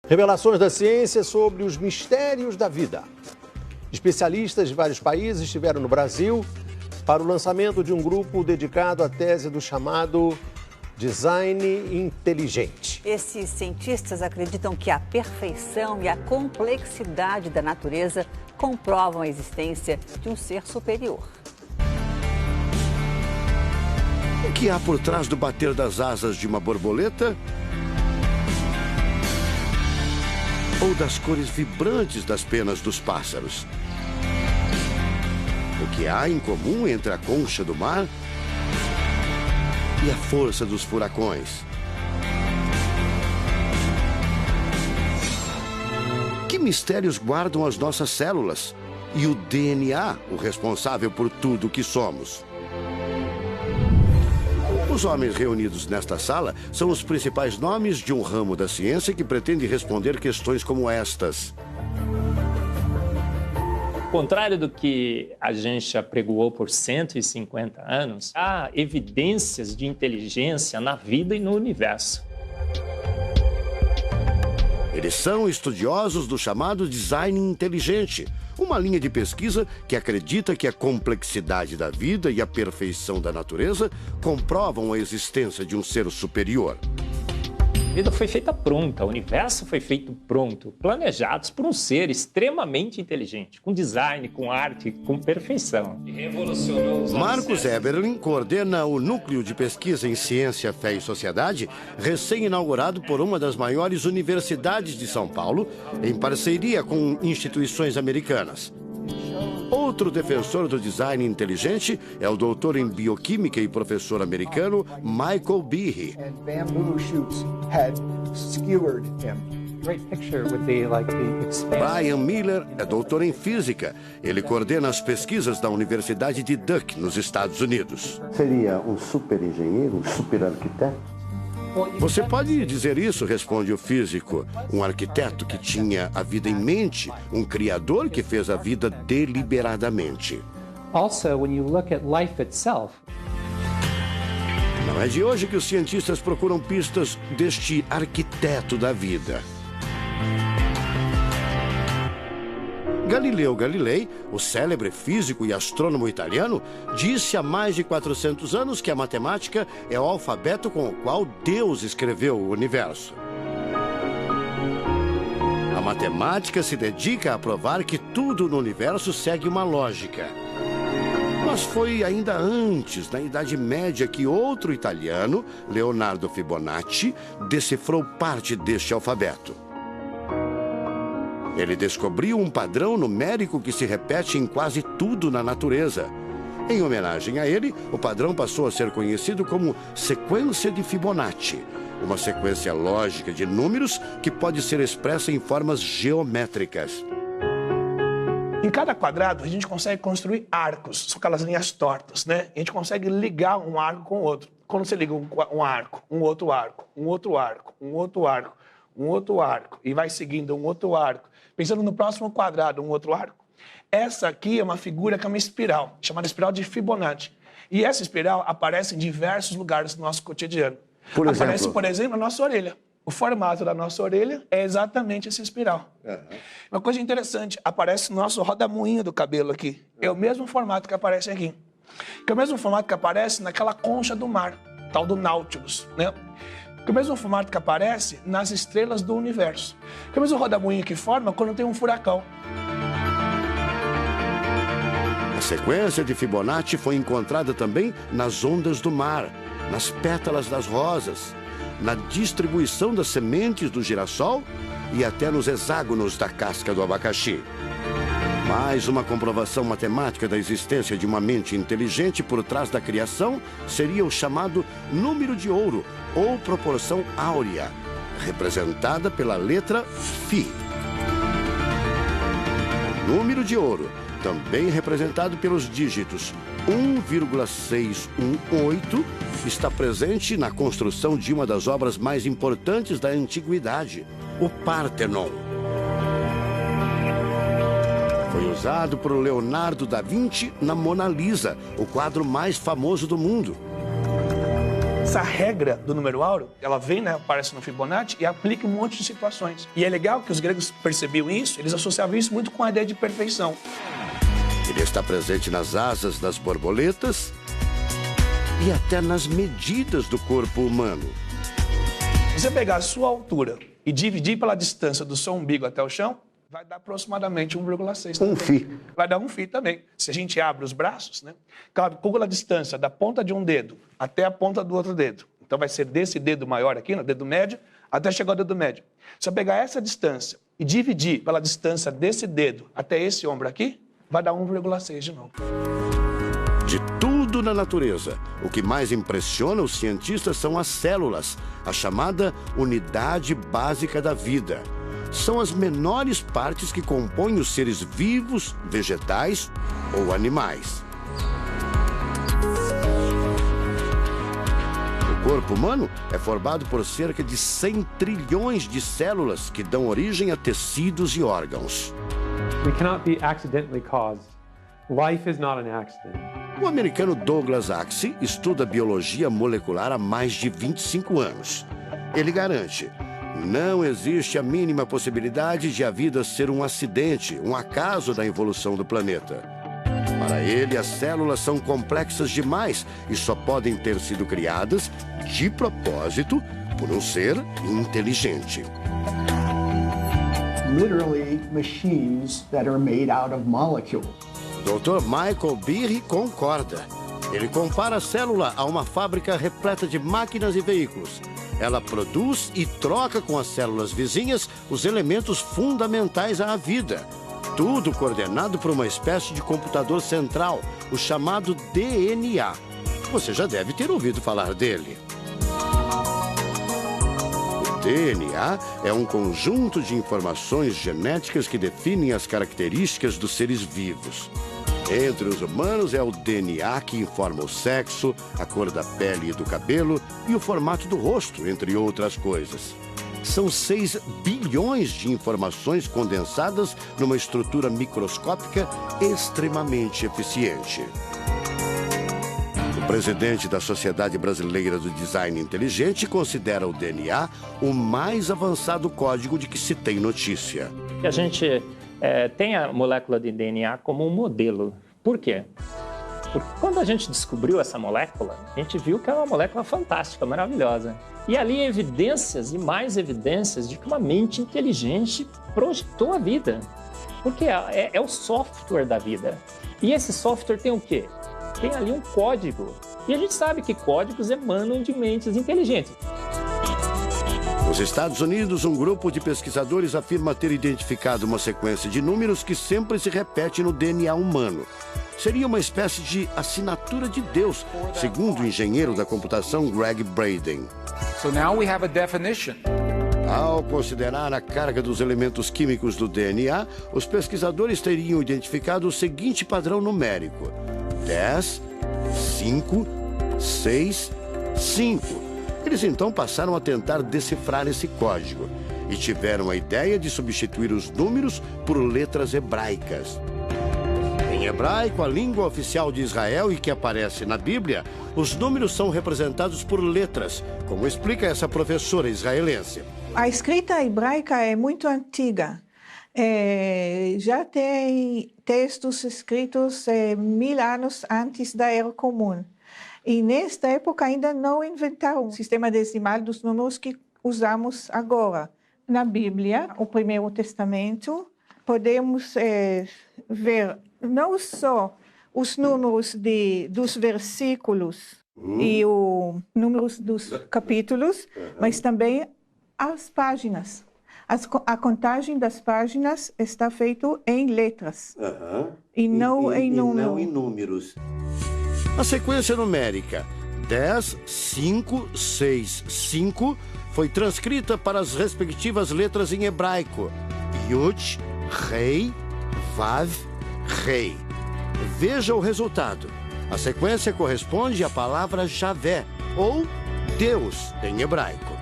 Revelações da ciência sobre os mistérios da vida. Especialistas de vários países estiveram no Brasil para o lançamento de um grupo dedicado à tese do chamado design inteligente. Esses cientistas acreditam que a perfeição e a complexidade da natureza comprovam a existência de um ser superior. O que há por trás do bater das asas de uma borboleta? Ou das cores vibrantes das penas dos pássaros? O que há em comum entre a concha do mar e a força dos furacões? Que mistérios guardam as nossas células e o DNA, o responsável por tudo o que somos? Os homens reunidos nesta sala são os principais nomes de um ramo da ciência que pretende responder questões como estas. Ao contrário do que a gente apregoou por 150 anos, há evidências de inteligência na vida e no universo. Eles são estudiosos do chamado design inteligente, uma linha de pesquisa que acredita que a complexidade da vida e a perfeição da natureza comprovam a existência de um ser superior. A vida foi feita pronta, o universo foi feito pronto, planejados por um ser extremamente inteligente, com design, com arte, com perfeição. E revolucionou os Marcos Eberlin coordena o Núcleo de Pesquisa em Ciência, Fé e Sociedade, recém-inaugurado por uma das maiores universidades de São Paulo, em parceria com instituições americanas. Outro defensor do design inteligente é o doutor em bioquímica e professor americano Michael Behe. Brian Miller é doutor em física. Ele coordena as pesquisas da Universidade de Duke, nos Estados Unidos. Seria um super engenheiro, um super arquiteto? Você pode dizer isso, responde o físico. Um arquiteto que tinha a vida em mente, um criador que fez a vida deliberadamente. Also, when you look at life itself, não é de hoje que os cientistas procuram pistas deste arquiteto da vida. Galileu Galilei, o célebre físico e astrônomo italiano, disse há mais de 400 anos que a matemática é o alfabeto com o qual Deus escreveu o universo. A matemática se dedica a provar que tudo no universo segue uma lógica. Mas foi ainda antes, na Idade Média, que outro italiano, Leonardo Fibonacci, decifrou parte deste alfabeto. Ele descobriu um padrão numérico que se repete em quase tudo na natureza. Em homenagem a ele, o padrão passou a ser conhecido como sequência de Fibonacci, uma sequência lógica de números que pode ser expressa em formas geométricas. Em cada quadrado, a gente consegue construir arcos, são aquelas linhas tortas, né? A gente consegue ligar um arco com o outro. Quando você liga um arco, um outro arco, um outro arco, um outro arco, um outro arco, e vai seguindo um outro arco, pensando no próximo quadrado, um outro arco. Essa aqui é uma figura que é uma espiral, chamada espiral de Fibonacci. E essa espiral aparece em diversos lugares do nosso cotidiano. Aparece, por exemplo, na nossa orelha. O formato da nossa orelha é exatamente essa espiral. Uma coisa interessante, aparece no nosso rodamuinho do cabelo aqui. É o mesmo formato que aparece aqui. Que é o mesmo formato que aparece naquela concha do mar, tal do Nautilus, né? Que é o mesmo formato que aparece nas estrelas do universo. Que é o mesmo rodamuinho que forma quando tem um furacão. A sequência de Fibonacci foi encontrada também nas ondas do mar, nas pétalas das rosas, na distribuição das sementes do girassol e até nos hexágonos da casca do abacaxi. Mais uma comprovação matemática da existência de uma mente inteligente por trás da criação seria o chamado número de ouro, ou proporção áurea, representada pela letra Φ. O número de ouro, também representado pelos dígitos 1,618, está presente na construção de uma das obras mais importantes da antiguidade, o Partenon. Foi usado por Leonardo da Vinci na Mona Lisa, o quadro mais famoso do mundo. Essa regra do número áureo, ela vem, né, aparece no Fibonacci e aplica em um monte de situações. E é legal que os gregos percebiam isso, eles associavam isso muito com a ideia de perfeição. Ele está presente nas asas das borboletas e até nas medidas do corpo humano. Se você pegar a sua altura e dividir pela distância do seu umbigo até o chão, vai dar aproximadamente 1,6. Um φ. Vai dar um φ também. Se a gente abre os braços, né, calcula a distância da ponta de um dedo até a ponta do outro dedo. Então vai ser desse dedo maior aqui, no dedo médio, até chegar ao dedo médio. Se eu pegar essa distância e dividir pela distância desse dedo até esse ombro aqui, vai dar 1,6 de novo. De tudo na natureza, o que mais impressiona os cientistas são as células, a chamada unidade básica da vida. São as menores partes que compõem os seres vivos, vegetais ou animais. O corpo humano é formado por cerca de 100 trilhões de células que dão origem a tecidos e órgãos. We cannot be accidentally caused. Life is not an accident. O americano Douglas Axie estuda biologia molecular há mais de 25 anos. Ele garante: não existe a mínima possibilidade de a vida ser um acidente, um acaso da evolução do planeta. Para ele, as células são complexas demais e só podem ter sido criadas de propósito por um ser inteligente. Literally machines that are made out of molecules. Dr. Michael Behe concorda. Ele compara a célula a uma fábrica repleta de máquinas e veículos. Ela produz e troca com as células vizinhas os elementos fundamentais à vida. Tudo coordenado por uma espécie de computador central, o chamado DNA. Você já deve ter ouvido falar dele. O DNA é um conjunto de informações genéticas que definem as características dos seres vivos. Entre os humanos é o DNA que informa o sexo, a cor da pele e do cabelo e o formato do rosto, entre outras coisas. São 6 bilhões de informações condensadas numa estrutura microscópica extremamente eficiente. O presidente da Sociedade Brasileira do Design Inteligente considera o DNA o mais avançado código de que se tem notícia. A gente tem a molécula de DNA como um modelo. Por quê? Porque quando a gente descobriu essa molécula, a gente viu que é uma molécula fantástica, maravilhosa. E ali evidências e mais evidências de que uma mente inteligente projetou a vida. Porque é o software da vida. E esse software tem o quê? Tem ali um código. E a gente sabe que códigos emanam de mentes inteligentes. Nos Estados Unidos, um grupo de pesquisadores afirma ter identificado uma sequência de números que sempre se repete no DNA humano. Seria uma espécie de assinatura de Deus, segundo o engenheiro da computação Greg Braden. So now we have a definition. Ao considerar a carga dos elementos químicos do DNA, os pesquisadores teriam identificado o seguinte padrão numérico: 10, 5, 6, 5. Eles então passaram a tentar decifrar esse código e tiveram a ideia de substituir os números por letras hebraicas. Em hebraico, a língua oficial de Israel e que aparece na Bíblia, os números são representados por letras, como explica essa professora israelense. A escrita hebraica é muito antiga. Já tem textos escritos 1000 anos antes da Era Comum. E nesta época ainda não inventaram o sistema decimal dos números que usamos agora. Na Bíblia, o Primeiro Testamento, podemos ver não só os números dos versículos e os números dos capítulos, mas também as páginas. A contagem das páginas está feita em letras e não em números. A sequência numérica 10, 5, 6, 5 foi transcrita para as respectivas letras em hebraico: Yud, Rei, Vav, Rei. Veja o resultado. A sequência corresponde à palavra Javé, ou Deus, em hebraico.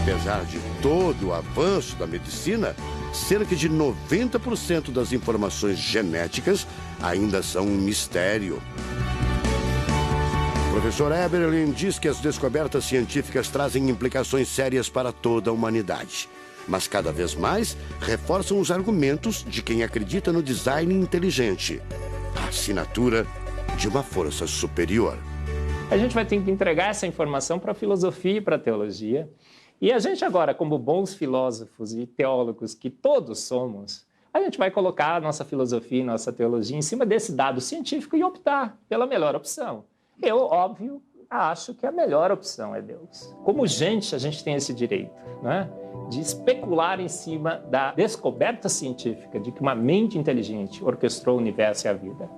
Apesar de todo o avanço da medicina, cerca de 90% das informações genéticas ainda são um mistério. professor Eberlin diz que as descobertas científicas trazem implicações sérias para toda a humanidade, mas cada vez mais reforçam os argumentos de quem acredita no design inteligente, a assinatura de uma força superior. A gente vai ter que entregar essa informação para a filosofia e para a teologia. E a gente agora, como bons filósofos e teólogos que todos somos, a gente vai colocar a nossa filosofia e nossa teologia em cima desse dado científico e optar pela melhor opção. Eu, óbvio, acho que a melhor opção é Deus. Como gente, a gente tem esse direito, né, de especular em cima da descoberta científica de que uma mente inteligente orquestrou o universo e a vida.